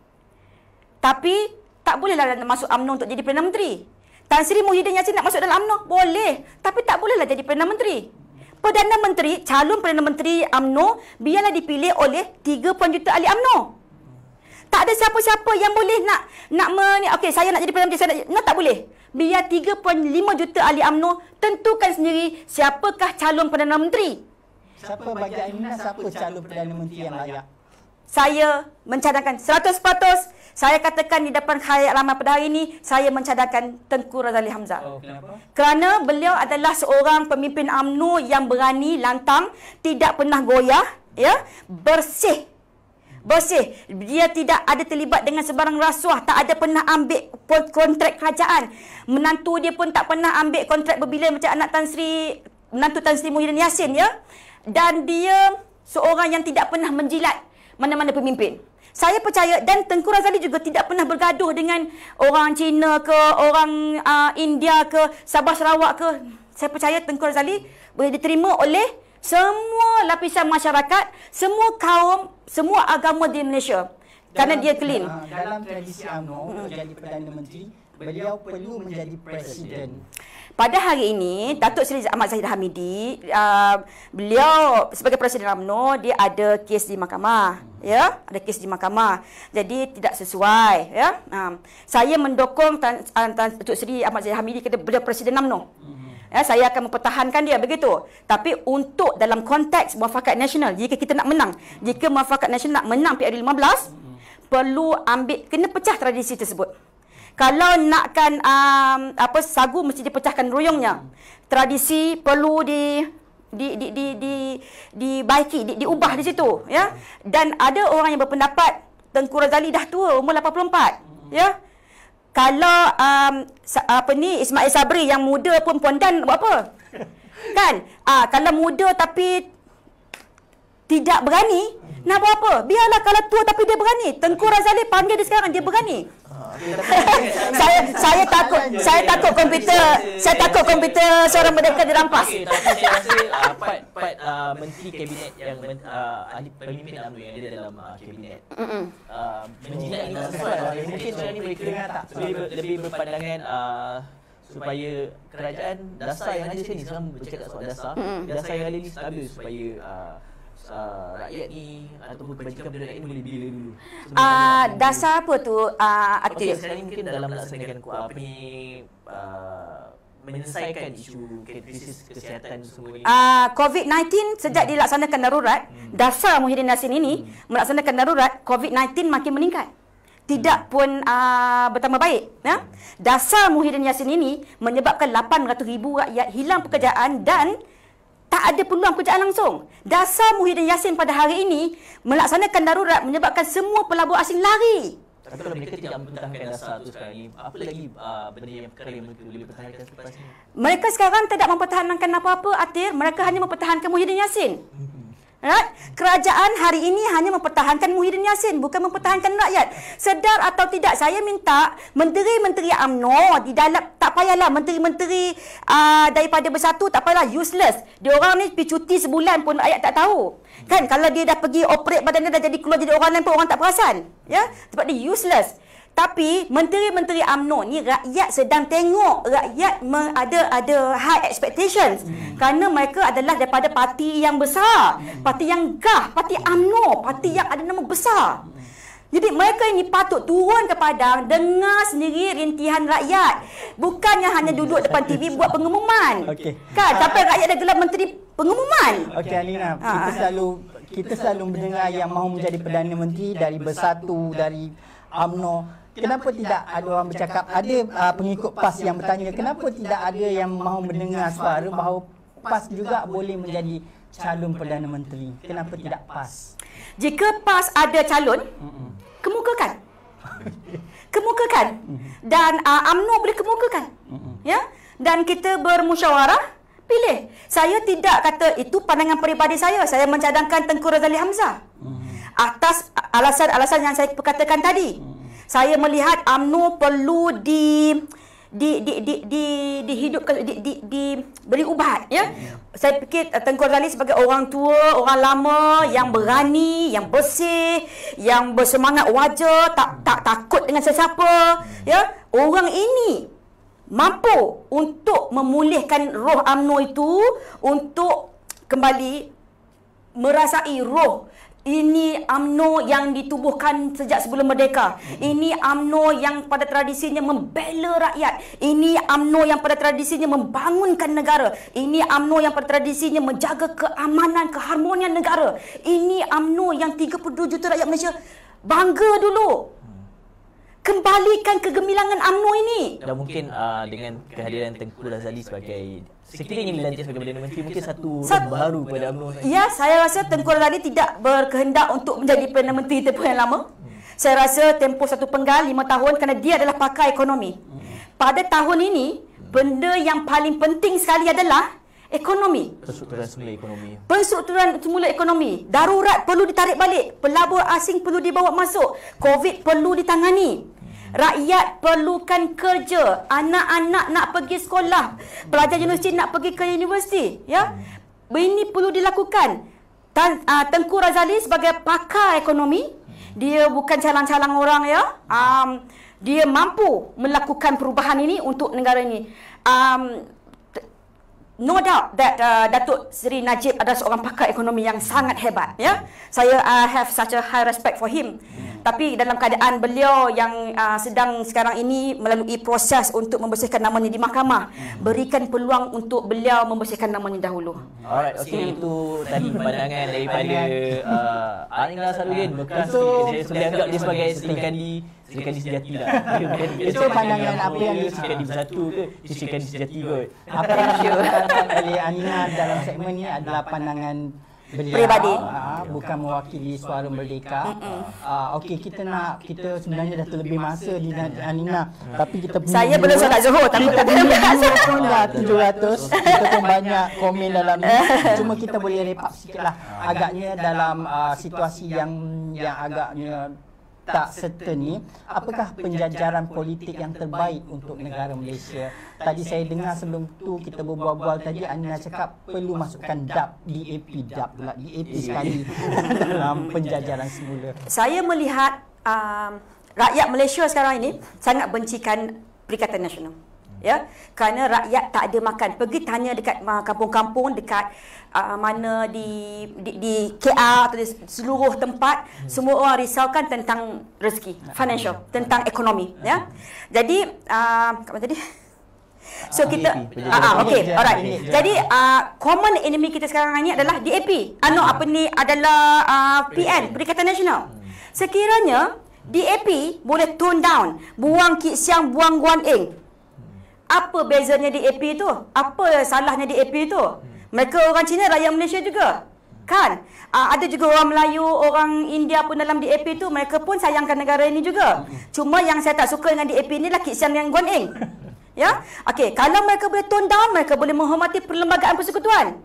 Tapi tak bolehlah masuk UMNO untuk jadi Perdana Menteri. Tan Sri Muhyiddin Yassin nak masuk dalam UMNO, boleh. Tapi tak bolehlah jadi Perdana Menteri. Perdana Menteri, calon Perdana Menteri UMNO, biarlah dipilih oleh 3 juta ahli UMNO. Tak ada siapa-siapa yang boleh okey, saya nak jadi Perdana Menteri, tak boleh. Biar 3.5 juta ahli UMNO tentukan sendiri siapakah calon Perdana Menteri. Siapa bagi Anina, siapa calon Perdana Menteri yang layak? Saya mencadangkan 100%, saya katakan di depan khalayak ramai pada hari ini, saya mencadangkan Tengku Razali Hamzah. Kenapa? Kerana beliau adalah seorang pemimpin UMNO yang berani, lantang, tidak pernah goyah, ya, bersih. Dia tidak ada terlibat dengan sebarang rasuah, tak ada pernah ambil kontrak kerajaan. Menantu dia pun tak pernah ambil kontrak berbilion macam menantu Tan Sri Muhyiddin Yassin, ya. Dan dia seorang yang tidak pernah menjilat mana-mana pemimpin. Saya percaya, dan Tengku Razali juga tidak pernah bergaduh dengan orang Cina ke, orang India ke, Sabah Sarawak ke. Saya percaya Tengku Razali boleh diterima oleh semua lapisan masyarakat, semua kaum, semua agama di Malaysia. Kerana dia clean. Dalam tradisi UMNO, untuk jadi Perdana Menteri, beliau perlu menjadi Presiden. Pada hari ini, Datuk Seri Ahmad Zahid Hamidi, beliau sebagai Presiden UMNO, dia ada kes di mahkamah. Ya, ada kes di mahkamah. Jadi tidak sesuai. Ya, saya mendukung Datuk Seri Ahmad Zahid Hamidi kata beliau Presiden UMNO. Ya, saya akan mempertahankan dia begitu. Tapi untuk dalam konteks muafakat nasional, jika kita nak menang, jika muafakat nasional nak menang PRU15, perlu kena pecah tradisi tersebut. Kalau nakkan sagu mesti dipecahkan ruyungnya. Tradisi perlu dibaiki, diubah di situ, ya. Dan ada orang yang berpendapat Tengku Razali dah tua, umur 84, ya. Kalau Ismail Sabri yang muda pun pondan buat apa? Kan? Kalau muda tapi tidak berani, nak buat apa? Biarlah kalau tua tapi dia berani. Tengku Razali panggil dia sekarang, dia berani. Saya takut komputer seorang merdeka dirampas. Tapi saya rasa part menteri kabinet yang ahli pemimpin UMNO yang ada dalam kabinet menjilat ini sesuai. Mungkin sekarang ni mereka lebih berpandangan supaya kerajaan dasar yang ada sini, sekarang bercakap soal dasar yang ada ni stabil supaya rakyat ni ataupun kebajikan pada rakyat ni boleh bila dulu. Dasar apa tu? Okey, sekarang ni mungkin dalam melaksanakan menyelesaikan isu krisis kesihatan semua ni. COVID-19 sejak dilaksanakan darurat, dasar Muhyiddin Yassin ini melaksanakan darurat, COVID-19 makin meningkat. Tidak pun bertambah baik. Ya? Dasar Muhyiddin Yassin ini menyebabkan 800,000 rakyat hilang pekerjaan dan tak ada peluang pekerjaan langsung. Dasar Muhyiddin Yassin pada hari ini melaksanakan darurat menyebabkan semua pelabur asing lari. Tapi kalau mereka tidak mempertahankan dasar tu sekarang ni, apa lagi benda yang perkara yang mereka boleh pertahankan selepas ni? Mereka sekarang tidak mempertahankan apa-apa, Atir. Mereka hanya mempertahankan Muhyiddin Yassin. Right? Kerajaan hari ini hanya mempertahankan Muhyiddin Yassin, bukan mempertahankan rakyat. Sedar atau tidak, saya minta menteri-menteri UMNO di dalam, tak payahlah menteri-menteri daripada Bersatu, tak payahlah, useless. Diorang ni pergi cuti sebulan pun rakyat tak tahu. Kan kalau dia dah pergi operate badan dia dah jadi keluar jadi orang lain pun orang tak perasan. Ya? Sebab dia useless. Tapi menteri-menteri UMNO ni rakyat sedang tengok, rakyat ada high expectations kerana mereka adalah daripada parti yang besar, parti yang gah, parti UMNO, parti yang ada nama besar. Jadi mereka ini patut turun ke padang, dengar sendiri rintihan rakyat, bukannya hanya duduk depan TV buat pengumuman. Kan sampai rakyat dah gelar menteri pengumuman. Okey Alina, kita selalu mendengar yang mahu menjadi Perdana Menteri dari Bersatu, dari UMNO. Kenapa tidak ada orang bercakap, ada pengikut PAS yang bertanya, kenapa tidak ada yang mahu mendengar suara bahawa PAS juga boleh menjadi calon Perdana Menteri? Kenapa tidak PAS? Jika PAS ada calon, kemukakan. Kemukakan. Dan UMNO boleh kemukakan. Ya? Dan kita bermusyawarah, pilih. Saya tidak kata itu pandangan peribadi saya. Saya mencadangkan Tengku Razali Hamzah. Atas alasan-alasan yang saya perkatakan tadi. Saya melihat UMNO perlu dihidupkan, diberi ubat, ya. Saya fikir Tengku Razali sebagai orang tua, orang lama yang berani, yang bersih, yang bersemangat wajah, tak takut dengan sesiapa, ya. Orang ini mampu untuk memulihkan roh UMNO itu, untuk kembali merasai roh. Ini UMNO yang ditubuhkan sejak sebelum merdeka. Ini UMNO yang pada tradisinya membela rakyat. Ini UMNO yang pada tradisinya membangunkan negara. Ini UMNO yang pada tradisinya menjaga keamanan, keharmonian negara. Ini UMNO yang 32 juta rakyat Malaysia bangga dulu. Kembalikan kegemilangan UMNO ini. Dan mungkin dengan kehadiran Tengku Razali sebagai sekiranya dilantik sebagai Perdana Menteri, mungkin satu baru pada UMNO. Ya, saya rasa Tengku Razali tidak berkehendak untuk menjadi Perdana Menteri tempoh yang lama. Saya rasa tempoh satu penggal 5 tahun kerana dia adalah pakar ekonomi. Pada tahun ini, benda yang paling penting sekali adalah ekonomi. Perstrukturan semula ekonomi. Perstrukturan semula ekonomi. Darurat perlu ditarik balik. Pelabur asing perlu dibawa masuk. COVID perlu ditangani. Rakyat perlukan kerja. Anak-anak nak pergi sekolah. Pelajar universiti nak pergi ke universiti. Ya? ini perlu dilakukan. Tengku Razali sebagai pakar ekonomi, dia bukan calang-calang orang ya. Dia mampu melakukan perubahan ini untuk negara ini. No doubt that Datuk Seri Najib adalah seorang pakar ekonomi yang sangat hebat ya. Saya have such a high respect for him. Tapi dalam keadaan beliau yang sedang sekarang ini melalui proses untuk membersihkan namanya di mahkamah, berikan peluang untuk beliau membersihkan namanya dahulu. Alright, okey, itu tadi pandangan daripada Anina Sarudin bekas saya sudah anggap dia sebagai Sri Kandi sejati lah. Itu pandangan apa yang Sri Kandi bersatu ke Sri Kandi sejati kot. Apa yang dikatakan oleh Anina dalam segmen ni adalah pandangan beliau, peribadi, bukan mewakili Suara Merdeka. Okey, kita sebenarnya dah terlebih masa di Anina, tapi kita punya Saya belum solat Zuhur, takut tak pun dah 700. Kita pun banyak komen dalam ni. Cuma kita boleh repak sikitlah. Agaknya dalam situasi yang agaknya tak serta ni, apakah penjajaran politik yang terbaik untuk negara Malaysia? Tadi saya dengar sebelum tu kita berbual-bual tadi, Anina cakap perlu masukkan DAP sekali dalam penjajaran semula. Saya melihat rakyat Malaysia sekarang ini sangat bencikan Perikatan Nasional. Ya, kerana rakyat tak ada makan. Pergi tanya dekat kampung-kampung dekat mana di KL atau di seluruh tempat, semua orang risaukan tentang rezeki, financial, tentang ekonomi, ya. Jadi apa tadi? So kita okey, alright. Jadi common enemy kita sekarang ni adalah DAP. Adalah PN, Perikatan Nasional. Sekiranya DAP boleh tone down, buang Kit Siang, buang Guan Eng. Apa bezanya DAP tu? Apa salahnya DAP tu? Mereka orang Cina, rakyat Malaysia juga. Kan? Ada juga orang Melayu, orang India pun dalam DAP tu, mereka pun sayangkan negara ini juga. Cuma yang saya tak suka dengan DAP ni lah Kit Siang dengan Guan Eng. Ya? Okey, kalau mereka boleh tone down, mereka boleh menghormati Perlembagaan Persekutuan.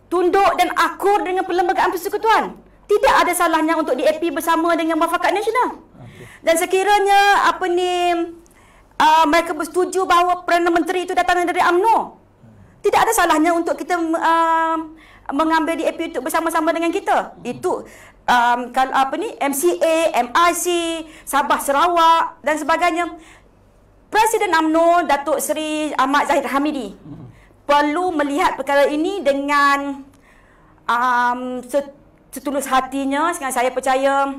Tunduk dan akur dengan Perlembagaan Persekutuan. Tidak ada salahnya untuk DAP bersama dengan Muafakat Nasional. Dan sekiranya mereka bersetuju bahawa Perdana Menteri itu datang dari UMNO, tidak ada salahnya untuk kita mengambil DAP itu bersama-sama dengan kita. Itu MCA, MIC, Sabah Sarawak dan sebagainya. Presiden UMNO Datuk Seri Ahmad Zahid Hamidi perlu melihat perkara ini dengan setulus hatinya. Saya percaya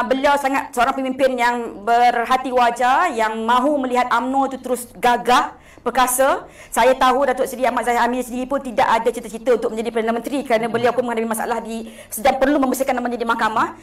beliau sangat seorang pemimpin yang berhati wajar, yang mahu melihat UMNO itu terus gagah, perkasa. Saya tahu Datuk Seri Ahmad Zahid Hamidi sendiri pun tidak ada cita-cita untuk menjadi Perdana Menteri kerana beliau pun menghadapi masalah sedang perlu membersihkan namanya di mahkamah.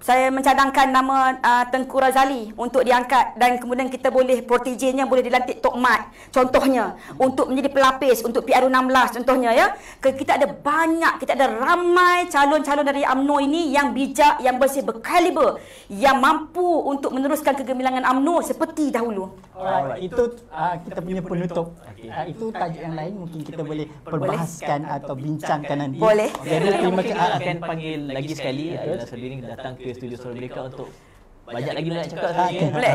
Saya mencadangkan nama Tengku Razali untuk diangkat dan kemudian kita boleh protejenya boleh dilantik Tok Mat contohnya untuk menjadi pelapis untuk PRU16 contohnya ya. Kita ada ramai calon-calon dari UMNO ini yang bijak, yang bersih, berkaliber, yang mampu untuk meneruskan kegemilangan UMNO seperti dahulu. Alright, itu kita punya penutup. Itu tajuk yang lain mungkin kita boleh perbahaskan atau bincangkan nanti. Boleh. Jadi kita akan panggil lagi sekali Anina Sarudin datang ke Studio Suara Merdeka untuk banyak lagi nak cakap sekali. Boleh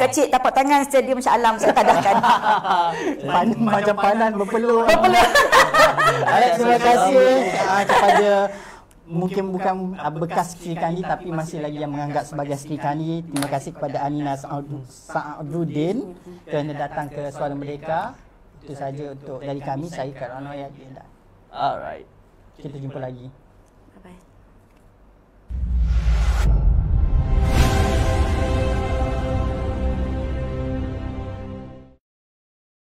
kecil tapak tangan Stadium Shah Alam saya tadahkan. Macam panas berpeluh. Terima kasih kepada mungkin bukan bekas Sri Kandi tapi masih lagi yang menganggap sebagai Sri Kandi. Terima kasih kepada Anina Sarudin kerana datang ke Suara Merdeka. Itu saja untuk dari kami. Saya Kak Rano. Alright. Alright. Kita jumpa lagi.